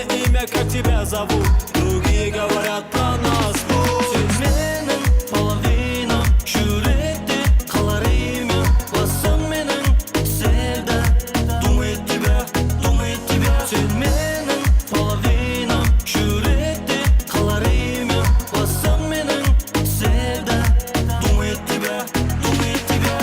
мне имя, как тебя зовут. Другие говорят про нас. Senin половина yürekte kalarıyım. Basın benim sevda. Думает тебя, думает тебя. Senin половина yürekte kalarıyım. Basın benim sevda. Думает тебя, думает тебя.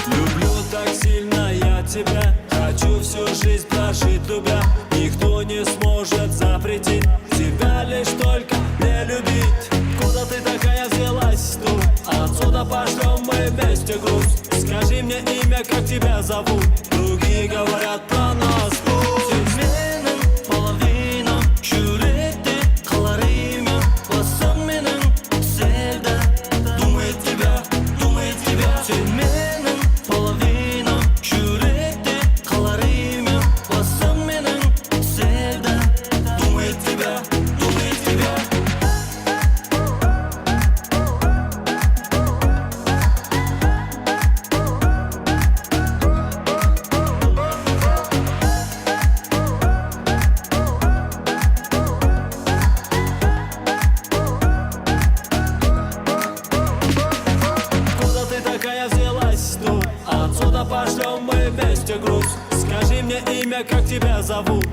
Люблю так сильно я тебя, хочу всю жизнь прожить любя. Никто не сможет запретить тебя лишь только не любить. Куда ты такая взялась тут? Отсюда пошлем мы вместе груз. Скажи мне имя, как тебя зовут. Другие говорят про нас. Senin половина yürekte kalarıyım. Basın benim sevda. Думает тебя, думает тебя. Senin половина yürekte kalarıyım. Basın benim sevda. Думает тебя, думает тебя. Куда ты такая взялась тут? Отсюда пошлем мы вместе груз. Скажи мне имя, как тебя зовут.